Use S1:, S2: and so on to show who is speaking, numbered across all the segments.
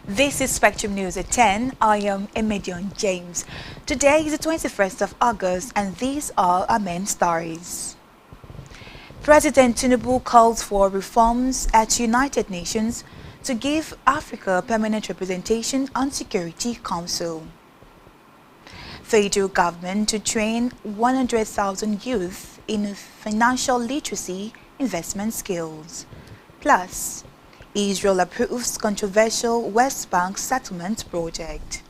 S1: This is Spectrum News at 10. I am Emedion James. Today is the 21st of August and these are our main stories. President Tinubu calls for reforms at United Nations to give Africa permanent representation on Security Council. Federal government to train 100,000 youth in financial literacy investment skills. Plus, Israel approves controversial West Bank settlement project.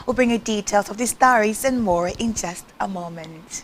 S1: We'll bring you details of these stories and more in just a moment.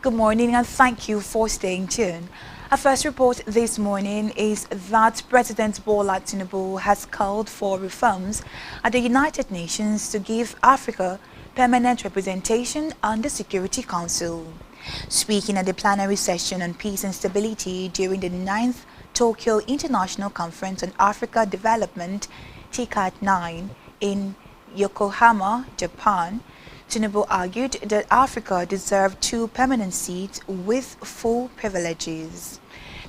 S1: Good morning and thank you for staying tuned. Our first report this morning is that President Bola Tinubu has called for reforms at the United Nations to give Africa permanent representation on the Security Council. Speaking at the plenary session on peace and stability during the 9th Tokyo International Conference on Africa Development, TICAD-9, in Yokohama, Japan, Tinubu argued that Africa deserved 2 permanent seats with full privileges.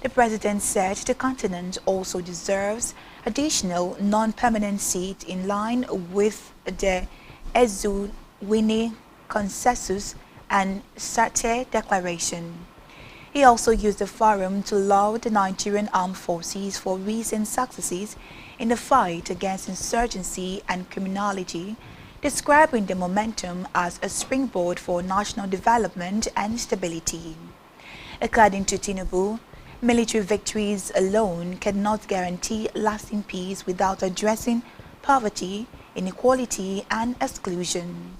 S1: The president said the continent also deserves additional non-permanent seats in line with the Ezuwini Consensus and Sate Declaration. He also used the forum to laud the Nigerian armed forces for recent successes in the fight against insurgency and criminality, describing the momentum as a springboard for national development and stability. According to Tinubu, military victories alone cannot guarantee lasting peace without addressing poverty, inequality, and exclusion.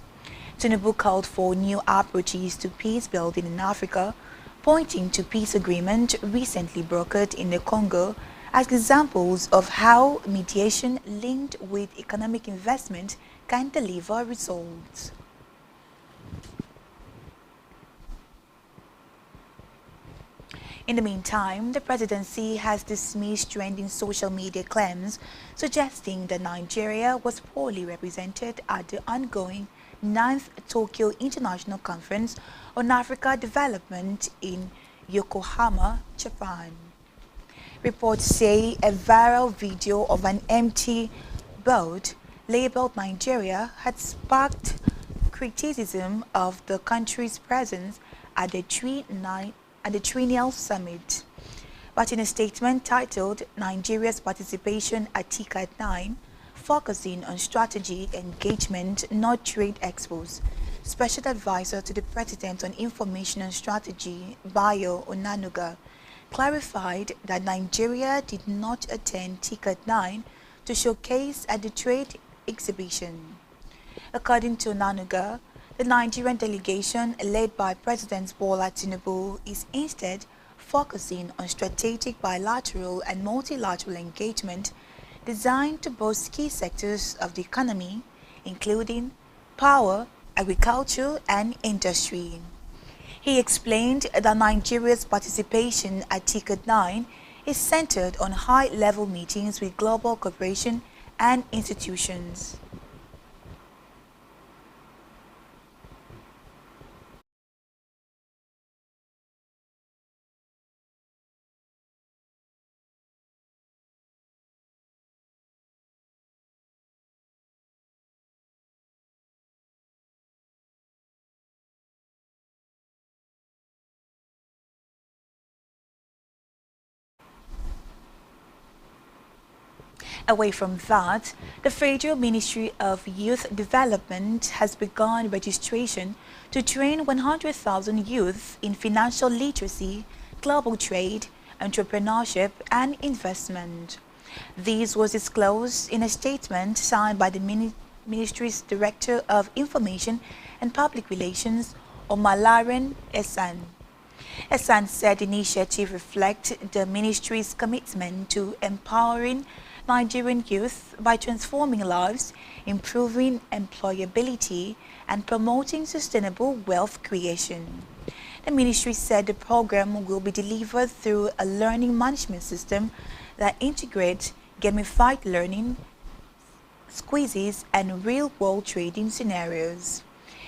S1: Tinubu called for new approaches to peace building in Africa, pointing to peace agreement recently brokered in the Congo as examples of how mediation linked with economic investment can deliver results. In the meantime, the presidency has dismissed trending social media claims suggesting that Nigeria was poorly represented at the ongoing 9th Tokyo International Conference on Africa Development in Yokohama, Japan. Reports say a viral video of an empty boat labeled Nigeria had sparked criticism of the country's presence at the Triennial Summit. But in a statement titled Nigeria's Participation at TICAD-9, focusing on strategic engagement, not trade expos, Special Advisor to the President on Information and Strategy, Bayo Onanuga, clarified that Nigeria did not attend TICAD-9 to showcase at the trade exhibition. According to Onanuga, the Nigerian delegation led by President Bola Tinubu is instead focusing on strategic bilateral and multilateral engagement designed to boost key sectors of the economy, including power, agriculture, and industry. He explained that Nigeria's participation at TICAD-9 is centered on high-level meetings with global corporations and institutions. Away from that, the Federal Ministry of Youth Development has begun registration to train 100,000 youth in financial literacy, global trade, entrepreneurship, and investment. This was disclosed in a statement signed by the Ministry's Director of Information and Public Relations, Omalaren Esan. Esan said the initiative reflects the ministry's commitment to empowering Nigerian youth by transforming lives, improving employability, and promoting sustainable wealth creation. The ministry said the program will be delivered through a learning management system that integrates gamified learning, quizzes, and real-world trading scenarios.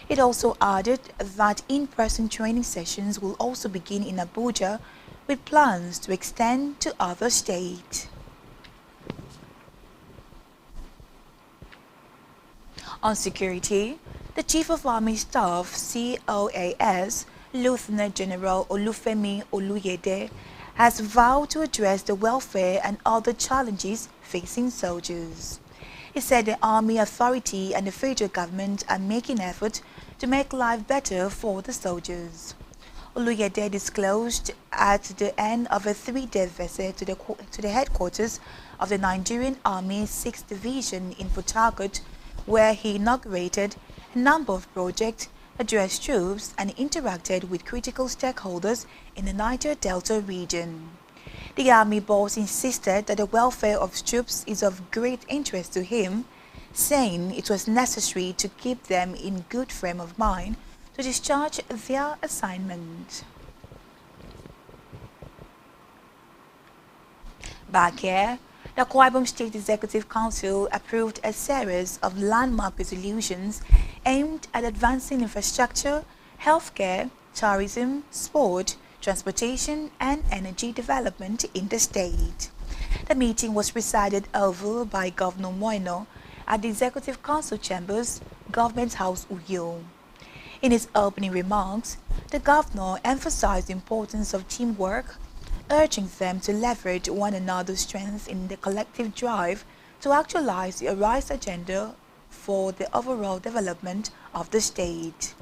S1: It also added that in-person training sessions will also begin in Abuja, with plans to extend to other states. On security, the Chief of Army Staff, COAS, Lieutenant General Olufemi Oluyede, has vowed to address the welfare and other challenges facing soldiers. He said the Army Authority and the federal government are making efforts to make life better for the soldiers. Oluyede disclosed at the end of a 3-day visit to the headquarters of the Nigerian Army 6th Division in Port Harcourt, where he inaugurated a number of projects, addressed troops, and interacted with critical stakeholders in the Niger Delta region. The Army boss insisted that the welfare of troops is of great interest to him, saying it was necessary to keep them in good frame of mind to discharge their assignment. Back here, the Akwa Ibom State Executive Council approved a series of landmark resolutions aimed at advancing infrastructure, healthcare, tourism, sport, transportation, and energy development in the state. The meeting was presided over by Governor Moino at the Executive Council Chambers, Government House, Uyo. In his opening remarks, the governor emphasized the importance of teamwork, urging them to leverage one another's strengths in the collective drive to actualize the ARISE agenda for the overall development of the state.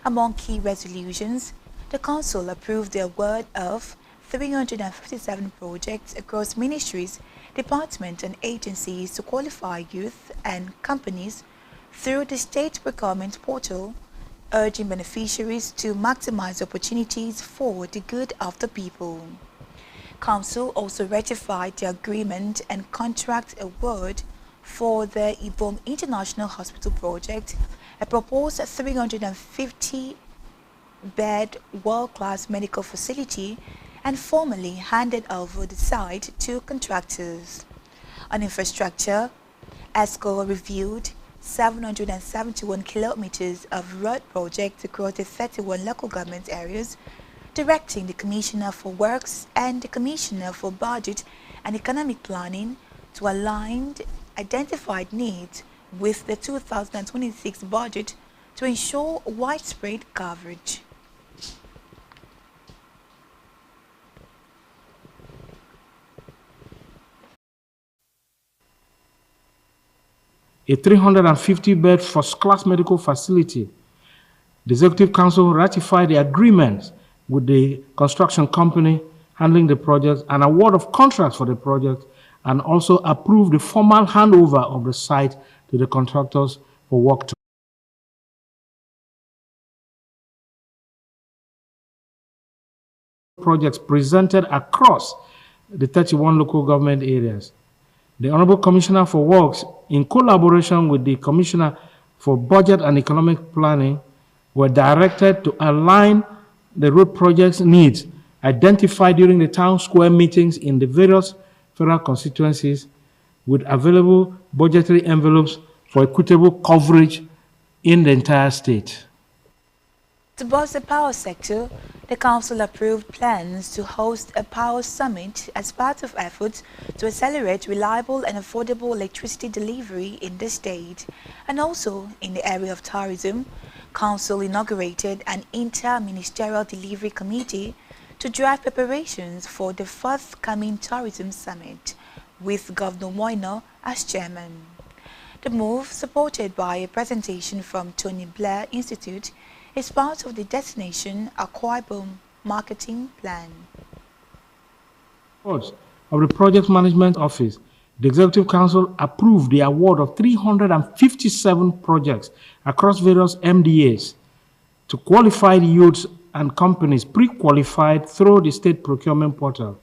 S1: Among key resolutions, the Council approved the award of 357 projects across ministries, departments, and agencies to qualify youth and companies through the state procurement portal, urging beneficiaries to maximize opportunities for the good of the people. Council also ratified the agreement and contract award for the Ibom International Hospital project, a proposed 350-bed world-class medical facility, and formally handed over the site to contractors. On infrastructure, ESCO reviewed 771 kilometers of road projects across the 31 local government areas, directing the Commissioner for Works and the Commissioner for Budget and Economic Planning to align identified needs with the 2026 budget to ensure widespread coverage.
S2: A 350-bed first-class medical facility. The Executive Council ratified the agreement with the construction company handling the project, an award of contracts for the project, and also approved the formal handover of the site to the contractors for work. Projects presented across the 31 local government areas. The Honorable Commissioner for Works, in collaboration with the Commissioner for Budget and Economic Planning, were directed to align the road project's needs identified during the town square meetings in the various federal constituencies with available budgetary envelopes for equitable coverage in the entire state.
S1: To boost the power sector, the Council approved plans to host a power summit as part of efforts to accelerate reliable and affordable electricity delivery in the state. And also, in the area of tourism, Council inaugurated an inter-ministerial delivery committee to drive preparations for the forthcoming tourism summit. with Governor Moina as chairman. The move, supported by a presentation from Tony Blair Institute, is part of the Destination Akwa Ibom marketing plan.
S2: Of the Project Management Office, the Executive Council approved the award of 357 projects across various MDAs to qualified youths and companies pre-qualified through the state procurement portal.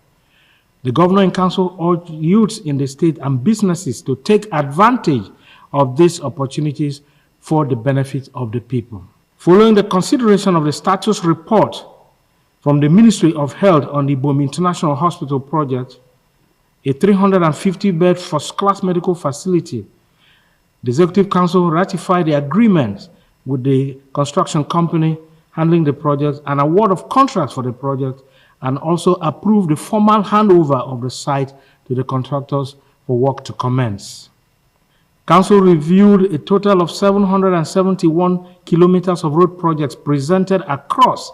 S2: The Governor and Council urged youths in the state and businesses to take advantage of these opportunities for the benefit of the people. Following the consideration of the status report from the Ministry of Health on the Ibom International Hospital project, a 350-bed first-class medical facility, the Executive Council ratified the agreement with the construction company handling the project, an award of contracts for the project, and also approved the formal handover of the site to the contractors for work to commence. Council reviewed a total of 771 kilometers of road projects presented across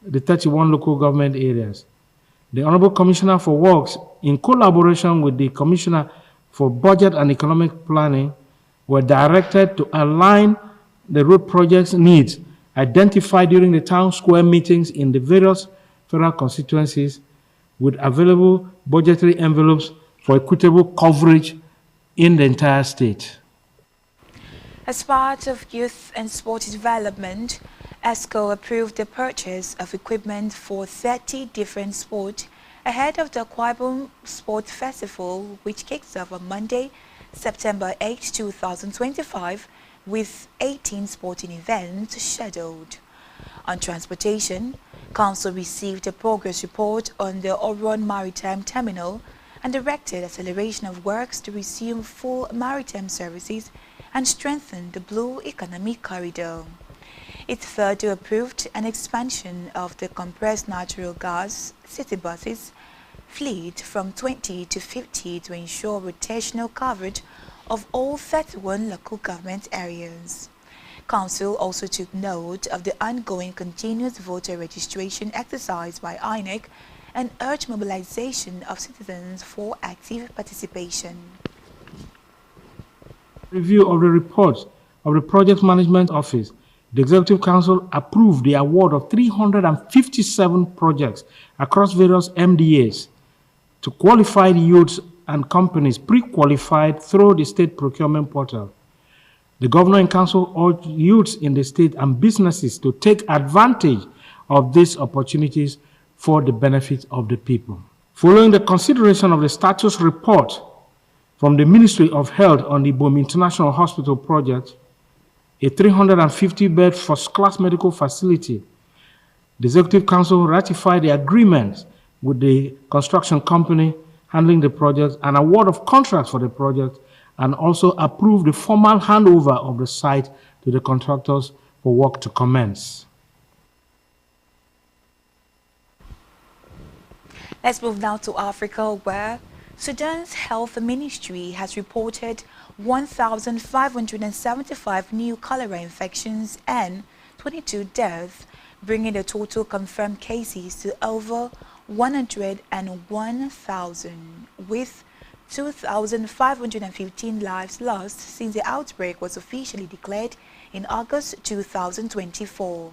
S2: the 31 local government areas. The Honorable Commissioner for Works, in collaboration with the Commissioner for Budget and Economic Planning, were directed to align the road projects' needs identified during the town square meetings in the various federal constituencies with available budgetary envelopes for equitable coverage in the entire state.
S1: As part of youth and sport development, ESCO approved the purchase of equipment for 30 different sports ahead of the Akwa Ibom Sport Festival, which kicks off on Monday, September 8, 2025, with 18 sporting events scheduled. On transportation, Council received a progress report on the Oron Maritime Terminal and directed acceleration of works to resume full maritime services and strengthen the Blue Economic Corridor. It further approved an expansion of the compressed natural gas city buses fleet from 20 to 50 to ensure rotational coverage of all 31 local government areas. Council also took note of the ongoing continuous voter registration exercise by INEC and urged mobilization of citizens for active participation.
S2: Review of the reports of the Project Management Office, the Executive Council approved the award of 357 projects across various MDAs to qualified youths and companies pre-qualified through the state procurement portal. The Governor and Council urged youths in the state and businesses to take advantage of these opportunities for the benefit of the people. Following the consideration of the status report from the Ministry of Health on the Ibom International Hospital project, a 350-bed first-class medical facility, the Executive Council ratified the agreement with the construction company handling the project, an award of contracts for the project, and also approved the formal handover of the site to the contractors for work to commence.
S1: Let's move now to Africa, where Sudan's health ministry has reported 1,575 new cholera infections and 22 deaths, bringing the total confirmed cases to over 101,000, with 2,515 lives lost since the outbreak was officially declared in August 2024.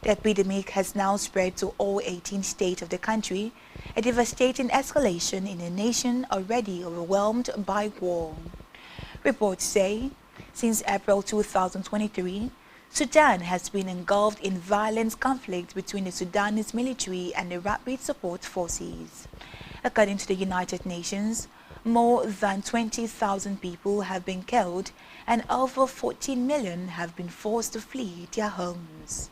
S1: The epidemic has now spread to all 18 states of the country, a devastating escalation in a nation already overwhelmed by war. Reports say, since April 2023, Sudan has been engulfed in violent conflict between the Sudanese military and the Rapid Support Forces. According to the United Nations, more than 20,000 people have been killed and over 14 million have been forced to flee their homes.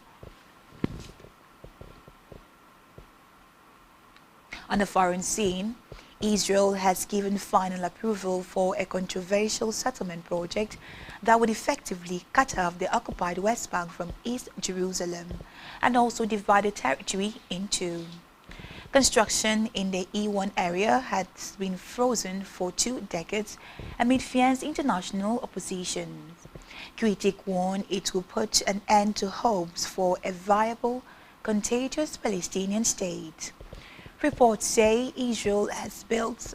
S1: On the foreign scene, Israel has given final approval for a controversial settlement project that would effectively cut off the occupied West Bank from East Jerusalem and also divide the territory in two. Construction in the E1 area has been frozen for 2 decades amid fierce international opposition. Critics warn it will put an end to hopes for a viable, contiguous Palestinian state. Reports say Israel has built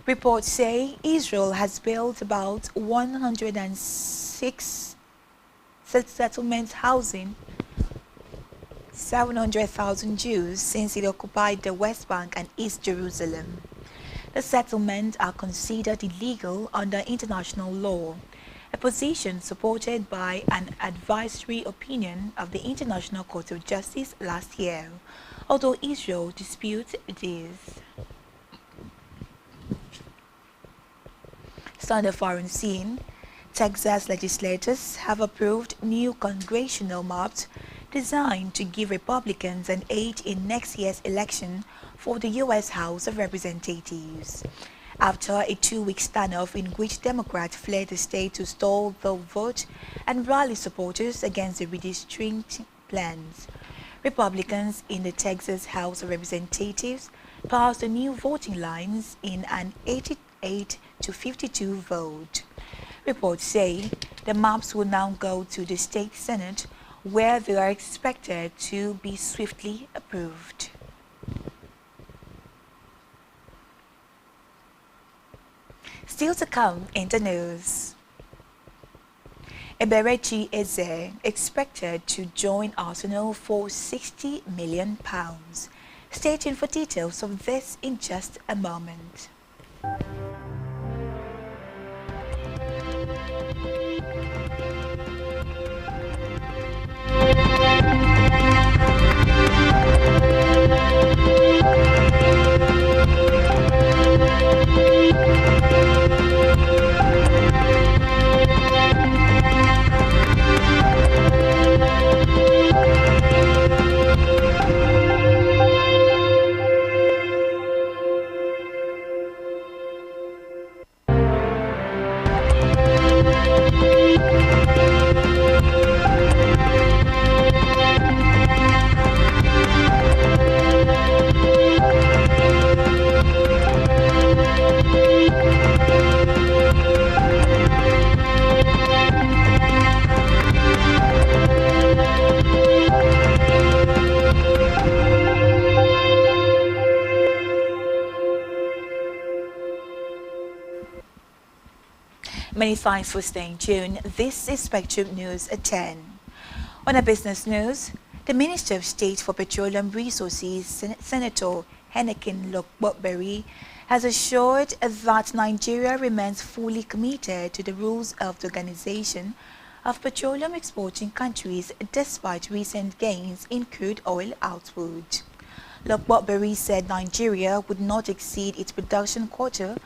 S1: Reports say Israel has built about 106 settlements housing 700,000 Jews since it occupied the West Bank and East Jerusalem. The settlements are considered illegal under international law, a position supported by an advisory opinion of the International Court of Justice last year, although Israel disputes this. On the foreign scene, Texas legislators have approved new congressional maps designed to give Republicans an edge in next year's election for the U.S. House of Representatives. After a two-week standoff in which Democrats fled the state to stall the vote and rally supporters against the redistricting plans, Republicans in the Texas House of Representatives passed the new voting lines in an 88 to 52 vote. Reports say the maps will now go to the state Senate, where they are expected to be swiftly approved. Still to come in the news. Eberechi Eze expected to join Arsenal for £60 million. Stay tuned for details of this in just a moment. Many thanks for staying tuned. This is Spectrum News at 10. On a business news, the Minister of State for Petroleum Resources, Senator Hennekin Lokbotberry, has assured that Nigeria remains fully committed to the rules of the Organization of Petroleum Exporting Countries despite recent gains in crude oil output. Lokbotberry said Nigeria would not exceed its production quota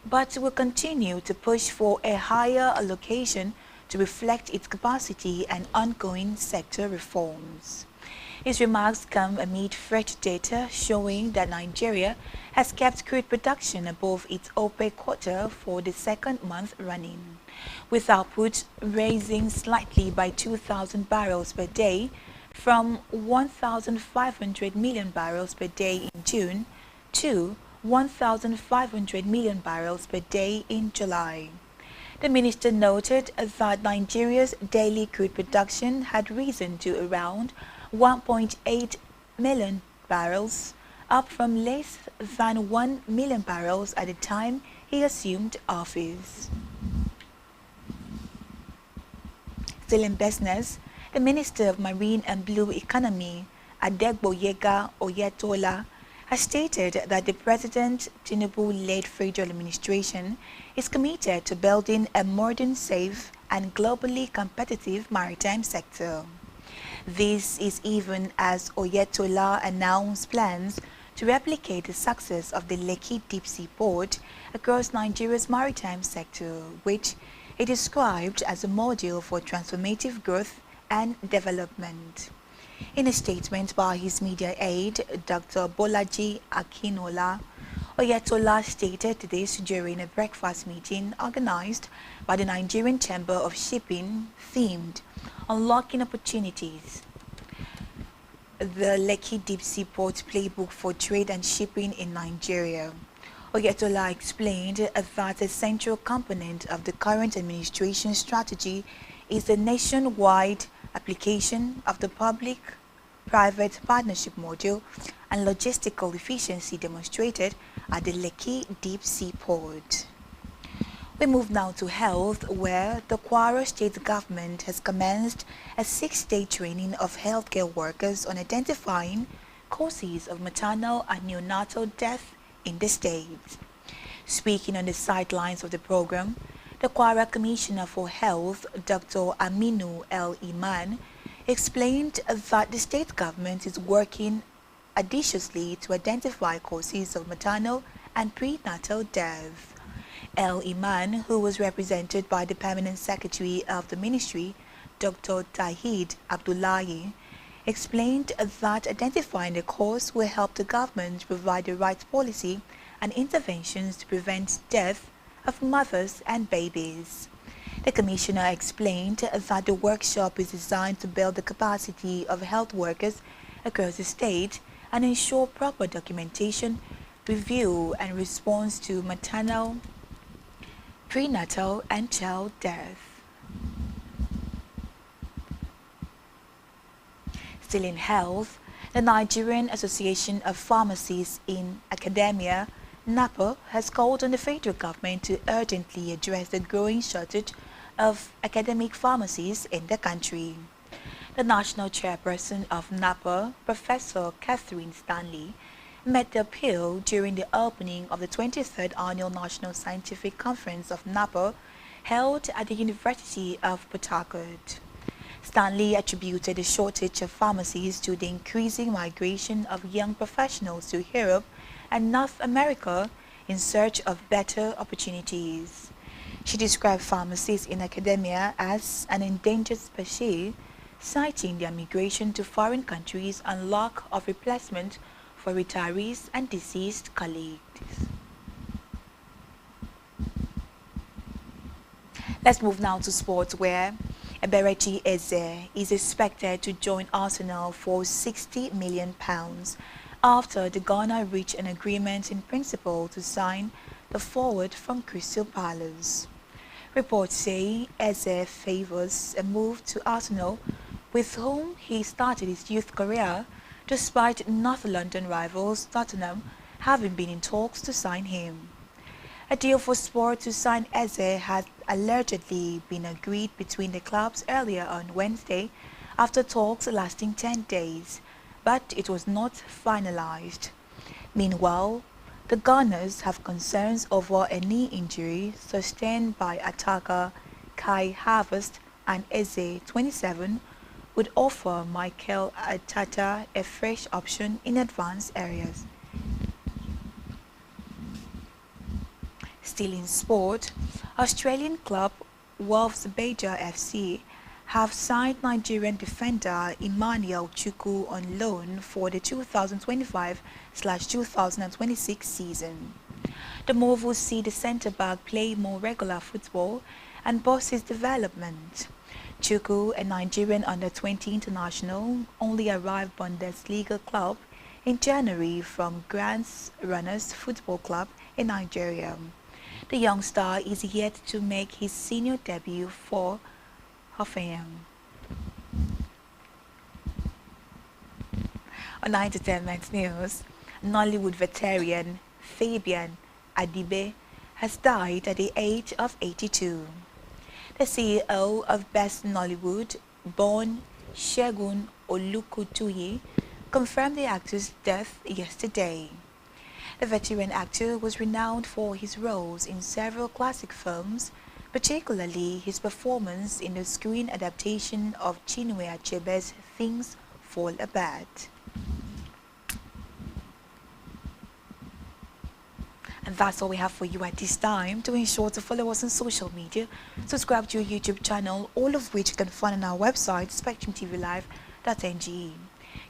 S1: but will continue to push for a higher allocation to reflect its capacity and ongoing sector reforms. His remarks come amid fresh data showing that Nigeria has kept crude production above its OPEC quota for the second month running, with output rising slightly by 2,000 barrels per day from 1,500 million barrels per day in June to 1,500 million barrels per day in July. The minister noted that Nigeria's daily crude production had risen to around 1.8 million barrels, up from less than 1 million barrels at the time he assumed office. Still in business, the Minister of Marine and Blue Economy, Adegboyega Oyetola, has stated that the President Tinubu-led federal administration is committed to building a modern, safe, and globally competitive maritime sector. This is even as Oyetola announced plans to replicate the success of the Lekki Deep-Sea Port across Nigeria's maritime sector, which he described as a model for transformative growth and development. In a statement by his media aide, Dr. Bolaji Akinola, Oyetola stated this during a breakfast meeting organized by the Nigerian Chamber of Shipping themed Unlocking Opportunities. The Lekki Deep-Sea Port Playbook for Trade and Shipping in Nigeria. Oyetola explained that a central component of the current administration strategy is the nationwide application of the public-private partnership model and logistical efficiency demonstrated at the Lekki Deep Sea Port. We move now to health, where the Kwara State government has commenced a 6-day training of healthcare workers on identifying causes of maternal and neonatal death in the state. Speaking on the sidelines of the program, the Kwara Commissioner for Health, Dr. Aminu El Iman, explained that the state government is working audaciously to identify causes of maternal and prenatal death. El Iman, who was represented by the Permanent Secretary of the Ministry, Dr. Tahid Abdullahi, explained that identifying the cause will help the government provide the right policy and interventions to prevent death of mothers and babies. The Commissioner explained that the workshop is designed to build the capacity of health workers across the state and ensure proper documentation, review and response to maternal, prenatal and child death. Still in health, the Nigerian Association of Pharmacists in Academia, NAPA, has called on the federal government to urgently address the growing shortage of academic pharmacists in the country. The national chairperson of NAPA, Professor Catherine Stanley, made the appeal during the opening of the 23rd Annual National Scientific Conference of NAPA held at the University of Port Harcourt. Stanley attributed the shortage of pharmacies to the increasing migration of young professionals to Europe and North America in search of better opportunities. She described pharmacists in academia as an endangered species, citing their migration to foreign countries and lack of replacement for retirees and deceased colleagues. Let's move now to sports, where Eberechi Eze is expected to join Arsenal for £60 million after the Ghana reached an agreement in principle to sign the forward from Crystal Palace. Reports say Eze favours a move to Arsenal, with whom he started his youth career, despite North London rivals Tottenham having been in talks to sign him. A deal for Sport to sign Eze had allegedly been agreed between the clubs earlier on Wednesday after talks lasting 10 days, but it was not finalized. Meanwhile, the Gunners have concerns over a knee injury sustained by attacker Kai Havertz, and Eze, 27, would offer Mikel Arteta a fresh option in advanced areas. Still in sport, Australian club Wolfsbadger FC have signed Nigerian defender Emmanuel Chukwu on loan for the 2025/2026 season. The move will see the centre-back play more regular football and boost his development. Chukwu, a Nigerian under-20 international, only arrived Bundesliga club in January from Grants Runners Football Club in Nigeria. The young star is yet to make his senior debut for Hoffenheim. On entertainment news, Nollywood veteran Fabian Adibe has died at the age of 82. The CEO of Best Nollywood, born Segun Olukutuyi, confirmed the actor's death yesterday. The veteran actor was renowned for his roles in several classic films, particularly his performance in the screen adaptation of Chinua Achebe's Things Fall Apart. And that's all we have for you at this time. To ensure to follow us on social media, subscribe to our YouTube channel, all of which you can find on our website, spectrumtvlive.ng.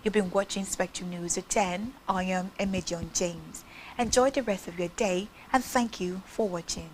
S1: You've been watching Spectrum News at 10. I am Emedion James. Enjoy the rest of your day and thank you for watching.